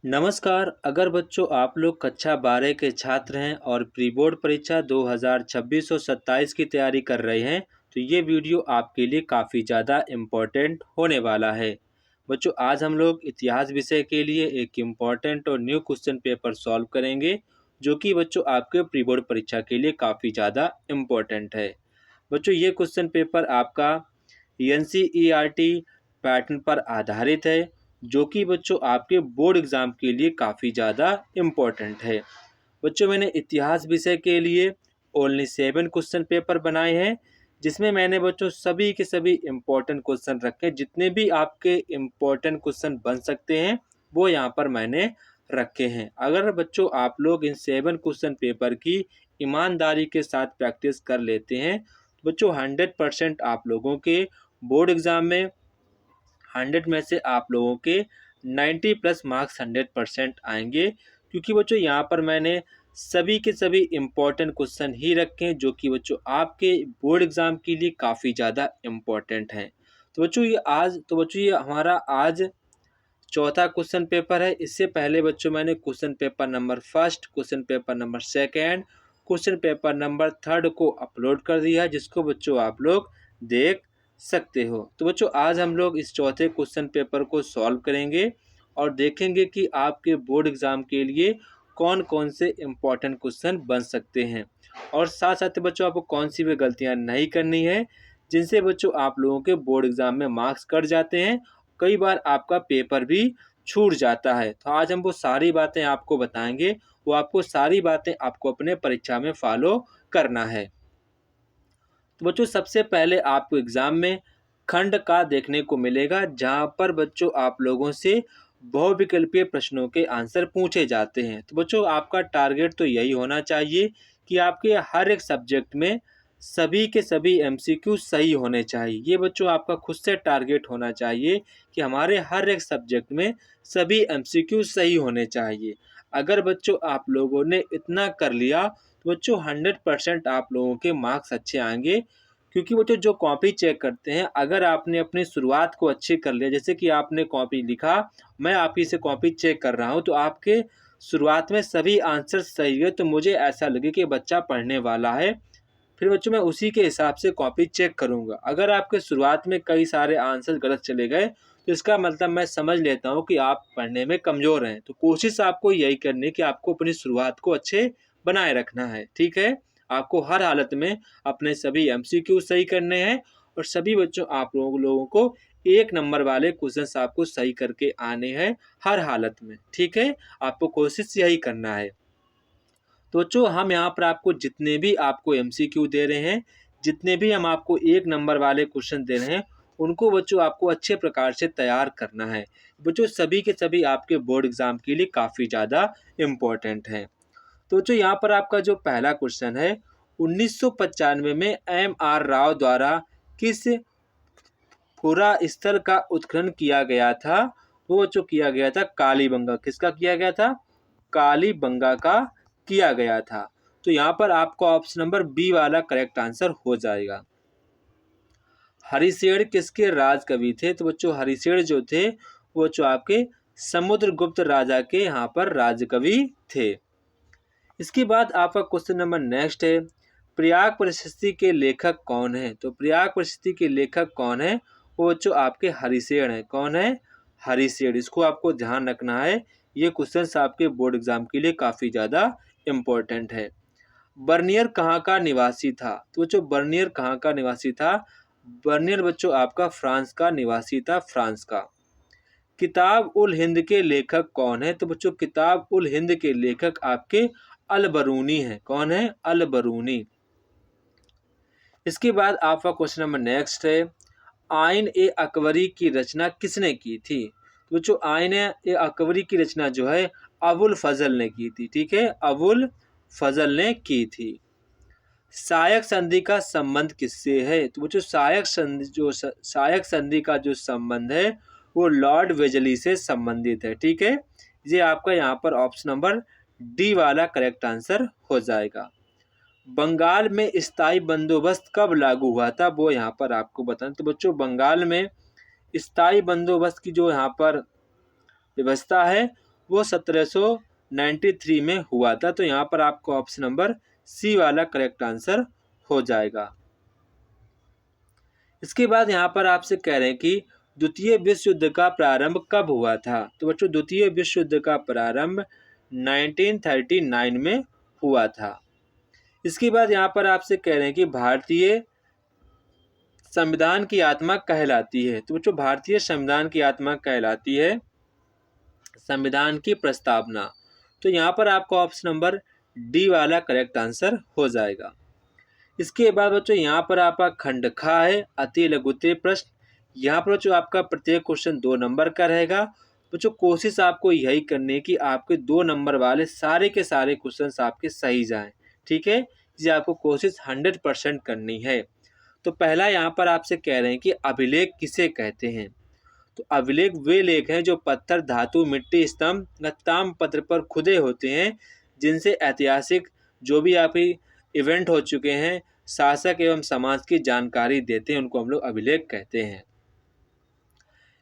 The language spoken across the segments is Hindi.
नमस्कार। अगर बच्चों आप लोग कक्षा 12 के छात्र हैं और प्री बोर्ड परीक्षा 2026 और 27 की तैयारी कर रहे हैं, तो ये वीडियो आपके लिए काफ़ी ज़्यादा इम्पोर्टेंट होने वाला है। बच्चों, आज हम लोग इतिहास विषय के लिए एक इम्पोर्टेंट और न्यू क्वेश्चन पेपर सॉल्व करेंगे, जो कि बच्चों आपके प्री बोर्ड परीक्षा के लिए काफ़ी ज़्यादा इम्पोर्टेंट है। बच्चों, ये क्वेश्चन पेपर आपका एनसीईआरटी पैटर्न पर आधारित है, जो कि बच्चों आपके बोर्ड एग्ज़ाम के लिए काफ़ी ज़्यादा इम्पोर्टेंट है। बच्चों, मैंने इतिहास विषय के लिए ओनली 7 क्वेश्चन पेपर बनाए हैं, जिसमें मैंने बच्चों सभी के सभी इम्पोर्टेंट क्वेश्चन रखे। जितने भी आपके इम्पोर्टेंट क्वेश्चन बन सकते हैं, वो यहाँ पर मैंने रखे हैं। अगर बच्चों आप लोग इन 7 क्वेश्चन पेपर की ईमानदारी के साथ प्रैक्टिस कर लेते हैं, तो बच्चों 100% आप लोगों के बोर्ड एग्ज़ाम में 100 में से आप लोगों के 90 प्लस मार्क्स 100% आएंगे, क्योंकि बच्चों यहाँ पर मैंने सभी के सभी इम्पोर्टेंट क्वेश्चन ही रखे हैं, जो कि बच्चों आपके बोर्ड एग्ज़ाम के लिए काफ़ी ज़्यादा इम्पोर्टेंट हैं। तो बच्चों ये हमारा आज चौथा क्वेश्चन पेपर है। इससे पहले बच्चों मैंने question paper number first, question paper number second, question paper number third को अपलोड कर दिया है, जिसको बच्चों आप लोग देख सकते हो। तो बच्चों आज हम लोग इस चौथे क्वेश्चन पेपर को सॉल्व करेंगे और देखेंगे कि आपके बोर्ड एग्ज़ाम के लिए कौन कौन से इम्पोर्टेंट क्वेश्चन बन सकते हैं, और साथ साथ बच्चों आपको कौन सी भी गलतियां नहीं करनी है, जिनसे बच्चों आप लोगों के बोर्ड एग्ज़ाम में मार्क्स कट जाते हैं, कई बार आपका पेपर भी छूट जाता है। तो आज हम वो सारी बातें आपको बताएंगे, वो आपको सारी बातें आपको अपने परीक्षा में फॉलो करना है। तो बच्चों सबसे पहले आपको एग्ज़ाम में खंड का देखने को मिलेगा, जहाँ पर बच्चों आप लोगों से बहुविकल्पीय प्रश्नों के आंसर पूछे जाते हैं। तो बच्चों आपका टारगेट तो यही होना चाहिए कि आपके हर एक सब्जेक्ट में सभी के सभी एमसीक्यू सही होने चाहिए। ये बच्चों आपका खुद से टारगेट होना चाहिए कि हमारे हर एक सब्जेक्ट में सभी एमसीक्यू सही होने चाहिए। अगर बच्चों आप लोगों ने इतना कर लिया, तो बच्चों 100% आप लोगों के मार्क्स अच्छे आएंगे, क्योंकि बच्चों जो कॉपी चेक करते हैं, अगर आपने अपनी शुरुआत को अच्छी कर लिया, जैसे कि आपने कॉपी लिखा, मैं आपकी से कॉपी चेक कर रहा हूँ, तो आपके शुरुआत में सभी आंसर सही है, तो मुझे ऐसा लगे कि बच्चा पढ़ने वाला है। फिर बच्चों मैं उसी के हिसाब से कॉपी चेक करूँगा। अगर आपके शुरुआत में कई सारे आंसर गलत चले गए, तो इसका मतलब मैं समझ लेता हूँ कि आप पढ़ने में कमज़ोर हैं। तो कोशिश आपको यही करनी है कि आपको अपनी शुरुआत को अच्छे बनाए रखना है, ठीक है? आपको हर हालत में अपने सभी एमसीक्यू सही करने हैं, और सभी बच्चों आप लोगों को 1 नंबर वाले क्वेश्चन्स आपको सही करके आने हैं हर हालत में, ठीक है? आपको कोशिश यही करना है। तो बच्चों हम यहाँ पर आपको जितने भी आपको एमसीक्यू दे रहे हैं, जितने भी हम आपको 1 नंबर वाले क्वेश्चन दे रहे हैं, उनको बच्चों आपको अच्छे प्रकार से तैयार करना है। बच्चों सभी के सभी आपके बोर्ड एग्ज़ाम के लिए काफ़ी ज़्यादा इम्पोर्टेंट हैं। तो बच्चों यहाँ पर आपका जो पहला क्वेश्चन है, 1995 में एम.आर. राव द्वारा किस पुरा स्थल का उत्खनन किया गया था? वो बच्चों किया गया था कालीबंगा। किसका किया गया था? कालीबंगा का किया गया था। तो यहाँ पर आपका ऑप्शन नंबर बी वाला करेक्ट आंसर हो जाएगा। हरिशेर किसके राजकवि थे? तो बच्चों हरिशेर जो थे, वो जो आपके समुद्रगुप्त राजा के यहाँ पर राजकवि थे। इसके बाद आपका क्वेश्चन नंबर नेक्स्ट है, प्रयाग प्रशस्ति के लेखक कौन है? तो प्रयाग प्रशस्ति के लेखक कौन है? वो बच्चों आपके हरिशेर हैं। कौन है? हरिशेर। इसको आपको ध्यान रखना है, ये क्वेश्चन आपके बोर्ड एग्जाम के लिए काफ़ी ज़्यादा इम्पोर्टेंट है। बर्नियर कहाँ का निवासी था? तो बच्चों बर्नियर कहाँ का निवासी था? बर्नियर बच्चों आपका फ्रांस का निवासी था, फ्रांस का। किताब उल हिंद के लेखक कौन है? तो बच्चों किताब उल हिंद के लेखक आपके अल बरूनी है। कौन है? अल बरूनी। इसके बाद आपका क्वेश्चन नंबर नेक्स्ट है, आइन ए अकबरी की रचना किसने की थी? तो बच्चों आइन ए अकबरी की रचना जो है अबुल फजल ने की थी, ठीक है? अबुल फजल ने की थी। सहायक संधि का संबंध किससे है? तो बच्चों सहायक संधि का जो संबंध है, वो लॉर्ड वेजली से संबंधित है, ठीक है? ये आपका यहाँ पर ऑप्शन नंबर डी वाला करेक्ट आंसर हो जाएगा। बंगाल में स्थायी बंदोबस्त कब लागू हुआ था? वो यहाँ पर आपको बताएं। तो बच्चों बंगाल में स्थायी बंदोबस्त की जो यहाँ पर व्यवस्था है, वो 1793 में हुआ था। तो यहाँ पर आपको ऑप्शन नंबर सी वाला करेक्ट आंसर हो जाएगा। इसके बाद यहाँ पर आपसे कह रहे हैं कि द्वितीय विश्व युद्ध का प्रारंभ कब हुआ था। तो बच्चों द्वितीय विश्व युद्ध का प्रारंभ 1939 में हुआ था। इसके बाद यहाँ पर आपसे कह रहे हैं कि भारतीय संविधान की आत्मा कहलाती है। तो बच्चों भारतीय संविधान की आत्मा कहलाती है संविधान की प्रस्तावना। तो यहाँ पर आपका ऑप्शन नंबर डी वाला करेक्ट आंसर हो जाएगा। इसके बाद बच्चों यहाँ पर आपका खंड खा है अति लघुत्तरीय प्रश्न। यहाँ पर बच्चों आपका प्रत्येक क्वेश्चन 2 नंबर का रहेगा। बच्चों कोशिश आपको यही करनी है कि आपके 2 नंबर वाले सारे के सारे क्वेश्चन आपके सही जाएं। ठीक है, ये आपको कोशिश 100% करनी है। तो पहला यहाँ पर आपसे कह रहे हैं कि अभिलेख किसे कहते हैं। तो अभिलेख वे लेख हैं जो पत्थर, धातु, मिट्टी, स्तंभ या ताम्रपत्र पर खुदे होते हैं, जिनसे ऐतिहासिक जो भी आपकी इवेंट हो चुके हैं, शासक एवं समाज की जानकारी देते हैं, उनको हम लोग अभिलेख कहते हैं।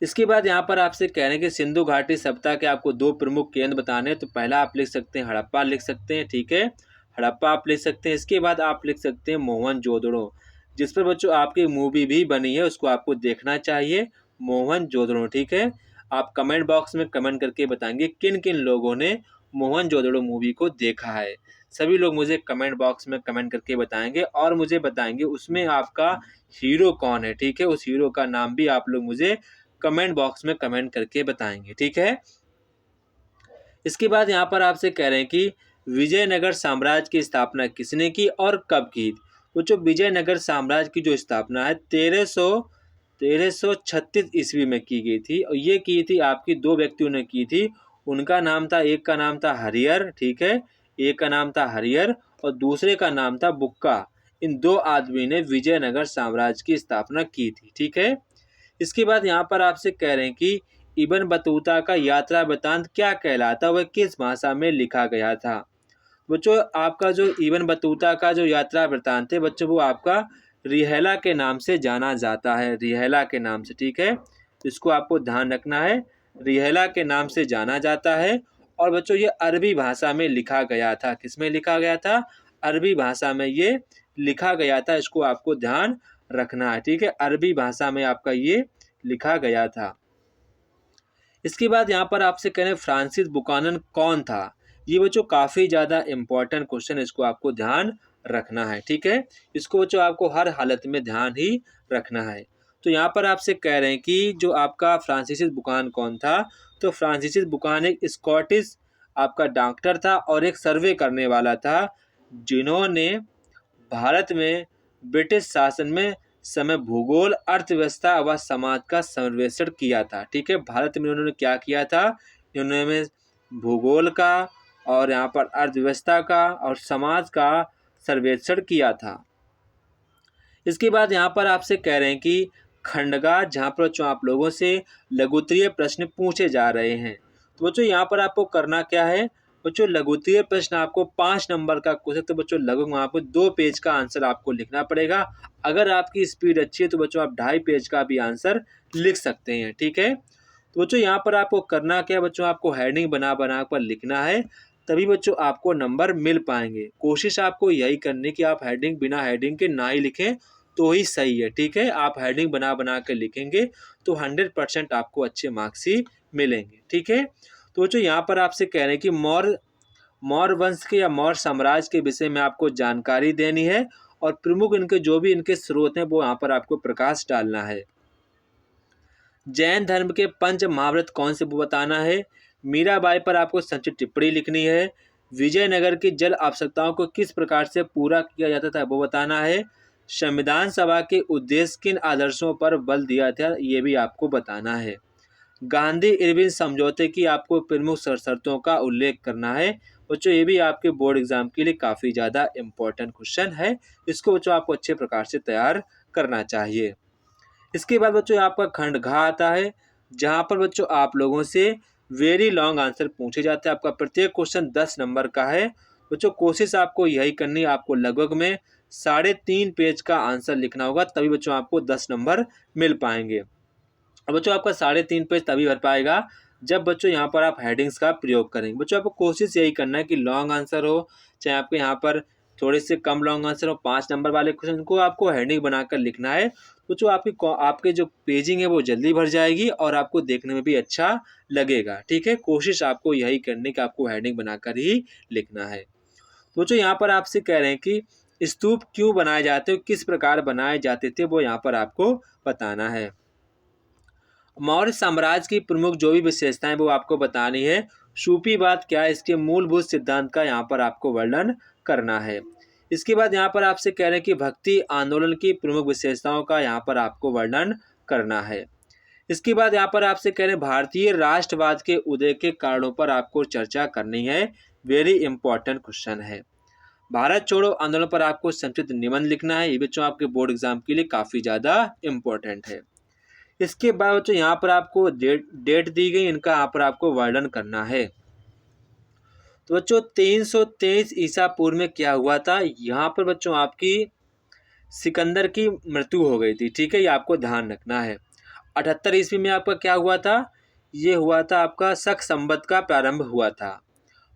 इसके बाद यहाँ पर आपसे कह रहे हैं कि सिंधु घाटी सभ्यता के आपको 2 प्रमुख केंद्र बताने हैं। तो पहला आप लिख सकते हैं हड़प्पा लिख सकते हैं। ठीक है, हड़प्पा आप लिख सकते हैं। इसके बाद आप लिख सकते हैं मोहनजोदड़ो, जिस पर बच्चों आपकी मूवी भी बनी है, उसको आपको देखना चाहिए, मोहनजोदड़ो। ठीक है, आप कमेंट बॉक्स में कमेंट करके बताएंगे किन किन लोगों ने मोहनजोदड़ो मूवी को देखा है। सभी लोग मुझे कमेंट बॉक्स में कमेंट करके बताएंगे और मुझे बताएंगे उसमें आपका हीरो कौन है। ठीक है, उस हीरो का नाम भी आप लोग मुझे कमेंट बॉक्स में कमेंट करके बताएंगे। ठीक है, इसके बाद यहाँ पर आपसे कह रहे हैं कि विजयनगर साम्राज्य की स्थापना किसने की और कब की। तो जो विजयनगर साम्राज्य की जो स्थापना है 1336 ईस्वी में की गई थी, और ये की थी आपकी 2 व्यक्तियों ने की थी। उनका नाम था, एक का नाम था हरिहर। ठीक है, एक का नाम था हरिहर और दूसरे का नाम था बुक्का। इन 2 आदमी ने विजयनगर साम्राज्य की स्थापना की थी। ठीक है, इसके बाद यहाँ पर आपसे कह रहे हैं कि इब्न बतूता का यात्रा वृत्तांत क्या कहलाता, वह किस भाषा में लिखा गया था। बच्चों आपका जो इब्न बतूता का जो यात्रा वृत्तांत है बच्चों, वो आपका रिहला के नाम से जाना जाता है, रिहला के नाम से। ठीक है, इसको आपको ध्यान रखना है, रिहला के नाम से जाना जाता है। और बच्चों ये अरबी भाषा में लिखा गया था। किस में लिखा गया था? अरबी भाषा में ये लिखा गया था, इसको आपको ध्यान रखना है। ठीक है, अरबी भाषा में आपका ये लिखा गया था। इसके बाद यहाँ पर आपसे कह रहे हैं फ्रांसिस बुकानन कौन था। ये बच्चों काफ़ी ज़्यादा इम्पोर्टेंट क्वेश्चन है, इसको आपको ध्यान रखना है। ठीक है, इसको बच्चों आपको हर हालत में ध्यान ही रखना है। तो यहाँ पर आपसे कह रहे हैं कि जो आपका फ्रांसिस बुकानन कौन था। तो फ्रांसिस बुकानन एक स्कॉटिश आपका डॉक्टर था और एक सर्वे करने वाला था, जिन्होंने भारत में ब्रिटिश शासन में समय भूगोल, अर्थव्यवस्था व समाज का सर्वेक्षण किया था। ठीक है, भारत में उन्होंने क्या किया था? उन्होंने भूगोल का और यहाँ पर अर्थव्यवस्था का और समाज का सर्वेक्षण किया था। इसके बाद यहाँ पर आपसे कह रहे हैं कि खंडगा, जहाँ पर बच्चों आप लोगों से लघुत्तरीय प्रश्न पूछे जा रहे हैं। तो बच्चों यहाँ पर आपको करना क्या है? बच्चों लघुत्तरीय प्रश्न आपको 5 नंबर का क्वेश्चन, तो बच्चों लगभग वहाँ पर 2 पेज का आंसर आपको लिखना पड़ेगा। अगर आपकी स्पीड अच्छी है तो बच्चों आप 2.5 पेज का भी आंसर लिख सकते हैं। ठीक है, तो बच्चों यहाँ पर आपको करना क्या है? बच्चों आपको हेडिंग बना बना कर लिखना है, तभी बच्चों आपको नंबर मिल पाएंगे। कोशिश आपको यही करनी कि आप हेडिंग बिना हेडिंग के ना ही लिखें तो ही सही है। ठीक है, आप हेडिंग बना बना कर लिखेंगे तो 100% आपको अच्छे मार्क्स ही मिलेंगे। ठीक है, तो बच्चों यहाँ पर आपसे कह रहे हैं कि मौर्य वंश के या मौर्य साम्राज्य के विषय में आपको जानकारी देनी है और प्रमुख इनके जो भी इनके स्रोत हैं वो यहाँ पर आपको प्रकाश डालना है। जैन धर्म के पंच महाव्रत कौन से वो बताना है। मीराबाई पर आपको संक्षिप्त टिप्पणी लिखनी है। विजयनगर की जल आवश्यकताओं को किस प्रकार से पूरा किया जाता था वो बताना है। संविधान सभा के उद्देश्य किन आदर्शों पर बल दिया था ये भी आपको बताना है। गांधी इरविन समझौते की आपको प्रमुख शर्तों का उल्लेख करना है। बच्चों ये भी आपके बोर्ड एग्जाम के लिए काफ़ी ज़्यादा इम्पोर्टेंट क्वेश्चन है, इसको बच्चों आपको अच्छे प्रकार से तैयार करना चाहिए। इसके बाद बच्चों आपका खंड घ आता है, जहाँ पर बच्चों आप लोगों से वेरी लॉन्ग आंसर पूछे जाते हैं। आपका प्रत्येक क्वेश्चन 10 नंबर का है। बच्चों कोशिश आपको यही करनी है, आपको लगभग में 3.5 पेज का आंसर लिखना होगा, तभी बच्चों आपको 10 नंबर मिल पाएंगे। अब बच्चों आपका 3.5 पेज तभी भर पाएगा जब बच्चों यहाँ पर आप हेडिंग्स का प्रयोग करेंगे। बच्चों आपको कोशिश यही करना है कि लॉन्ग आंसर हो, चाहे आपके यहाँ पर थोड़े से कम लॉन्ग आंसर हो, 5 नंबर वाले क्वेश्चन को आपको हेडिंग बनाकर लिखना है। तो जो आपके जो पेजिंग है वो जल्दी भर जाएगी और आपको देखने में भी अच्छा लगेगा। ठीक है, कोशिश आपको यही करनी कि आपको हेडिंग बनाकर ही लिखना है। तो जो यहाँ पर आपसे कह रहे हैं कि स्तूप क्यों बनाए जाते हैं, किस प्रकार बनाए जाते थे, वो यहाँ पर आपको बताना है। मौर्य साम्राज्य की प्रमुख जो भी विशेषताएं वो आपको बतानी है। सूफीवाद क्या है, इसके मूलभूत सिद्धांत का यहाँ पर आपको वर्णन करना है। इसके बाद यहाँ पर आपसे कह रहे हैं कि भक्ति आंदोलन की प्रमुख विशेषताओं का यहाँ पर आपको वर्णन करना है। इसके बाद यहाँ पर आपसे कह रहे हैं भारतीय राष्ट्रवाद के उदय के कारणों पर आपको चर्चा करनी है। वेरी इंपॉर्टेंट क्वेश्चन है। भारत छोड़ो आंदोलन पर आपको संक्षिप्त निबंध लिखना है। ये बच्चों आपके बोर्ड एग्जाम के लिए काफी ज्यादा इंपॉर्टेंट है। इसके बाद बच्चों यहाँ पर आपको डेट दी गई, इनका यहाँ पर आपको वर्णन करना है। तो बच्चों 323 ईसा पूर्व में क्या हुआ था, यहाँ पर बच्चों आपकी सिकंदर की मृत्यु हो गई थी। ठीक है, ये आपको ध्यान रखना है। 78 ईस्वी में आपका क्या हुआ था, ये हुआ था आपका शक संवत का प्रारंभ हुआ था।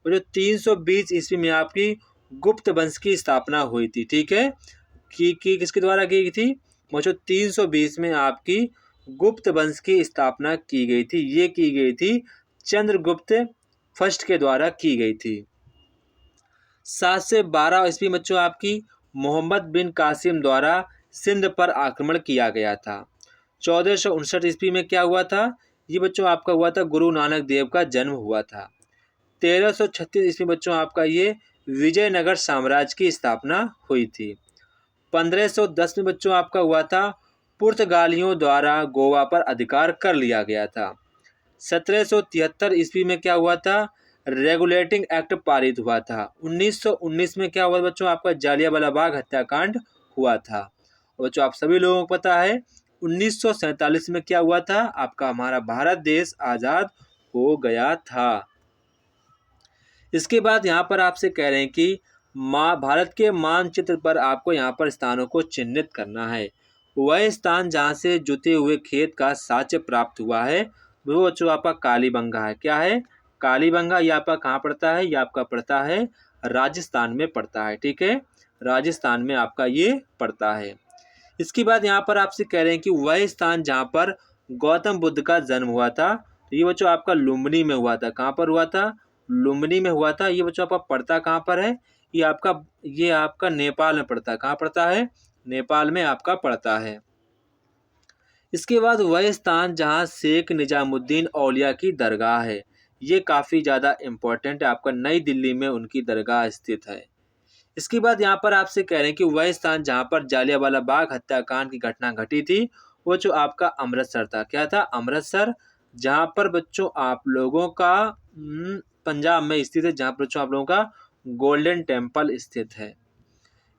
और जो 320 ईस्वी में आपकी गुप्त वंश की स्थापना हुई थी। ठीक है, कि किसके द्वारा की गई थी, बच्चों 320 में आपकी गुप्त वंश की स्थापना की गई थी। ये की गई थी चंद्रगुप्त फर्स्ट के द्वारा की गई थी। 712 ईस्वी बच्चों आपकी मोहम्मद बिन कासिम द्वारा सिंध पर आक्रमण किया गया था। 1459 ईस्वी में क्या हुआ था, ये बच्चों आपका हुआ था गुरु नानक देव का जन्म हुआ था। 1336 ईस्वी बच्चों आपका ये विजयनगर साम्राज्य की स्थापना हुई थी। 1510 में बच्चों आपका हुआ था पुर्तगालियों द्वारा गोवा पर अधिकार कर लिया गया था। 1773 ईस्वी में क्या हुआ था, रेगुलेटिंग एक्ट पारित हुआ था। 1919 में क्या हुआ बच्चों, आपका जालियांवाला बाग हत्याकांड हुआ था। बच्चों आप सभी लोगों को पता है 1947 में क्या हुआ था, आपका हमारा भारत देश आजाद हो गया था। इसके बाद यहाँ पर आपसे कह रहे हैं कि भारत के मानचित्र पर आपको यहाँ पर स्थानों को चिन्हित करना है। वह स्थान जहाँ से जुते हुए खेत का साक्ष्य प्राप्त हुआ है वो बच्चों आपका कालीबंगा है। क्या है, कालीबंगा। ये आपका कहाँ पड़ता है, ये आपका पड़ता है राजस्थान में पड़ता है। ठीक है, राजस्थान में आपका ये पड़ता है। इसके बाद यहाँ पर आपसे कह रहे हैं कि वह स्थान जहाँ पर गौतम बुद्ध का जन्म हुआ था, तो ये बच्चों आपका लुम्बिनी में हुआ था। कहाँ पर हुआ था, लुम्बिनी में हुआ था। ये बच्चों आपका पड़ता कहाँ पर है, ये आपका नेपाल में पड़ता है। कहाँ पड़ता है, नेपाल में आपका पड़ता है। इसके बाद वह स्थान जहाँ शेख निजामुद्दीन औलिया की दरगाह है, ये काफ़ी ज़्यादा इम्पोर्टेंट है, आपका नई दिल्ली में उनकी दरगाह स्थित है। इसके बाद यहाँ पर आपसे कह रहे हैं कि वह स्थान जहाँ पर जालियांवाला बाग हत्याकांड की घटना घटी थी वो जो आपका अमृतसर था। क्या था, अमृतसर, जहाँ पर बच्चों आप लोगों का पंजाब में स्थित है, जहाँ पर बच्चों आप लोगों का गोल्डन टेम्पल स्थित है।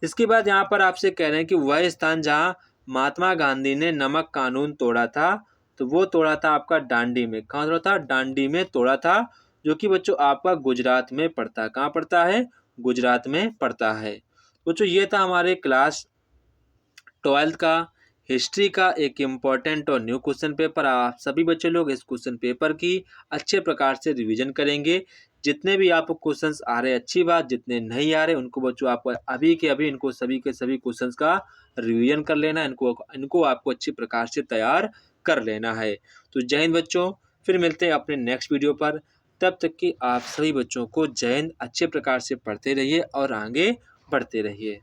इसके बाद यहाँ पर आपसे कह रहे हैं कि वह स्थान जहाँ महात्मा गांधी ने नमक कानून तोड़ा था, तो वो तोड़ा था आपका डांडी में। कहाँ तोड़ा था, डांडी में तोड़ा था, जो कि बच्चों आपका गुजरात में पड़ता है। कहाँ पड़ता है, गुजरात में पड़ता है। बच्चों ये था हमारे क्लास 12th का हिस्ट्री का एक इम्पॉर्टेंट और न्यू क्वेश्चन पेपर। आप सभी बच्चे लोग इस क्वेश्चन पेपर की अच्छे प्रकार से रिवीजन करेंगे। जितने भी आपको क्वेश्चंस आ रहे अच्छी बात, जितने नहीं आ रहे उनको बच्चों आपको अभी के अभी इनको सभी के सभी क्वेश्चंस का रिवीजन कर लेना, इनको आपको अच्छी प्रकार से तैयार कर लेना है। तो जय हिंद बच्चों, फिर मिलते हैं अपने नेक्स्ट वीडियो पर। तब तक कि आप सभी बच्चों को जय हिंद, अच्छे प्रकार से पढ़ते रहिए और आगे बढ़ते रहिए।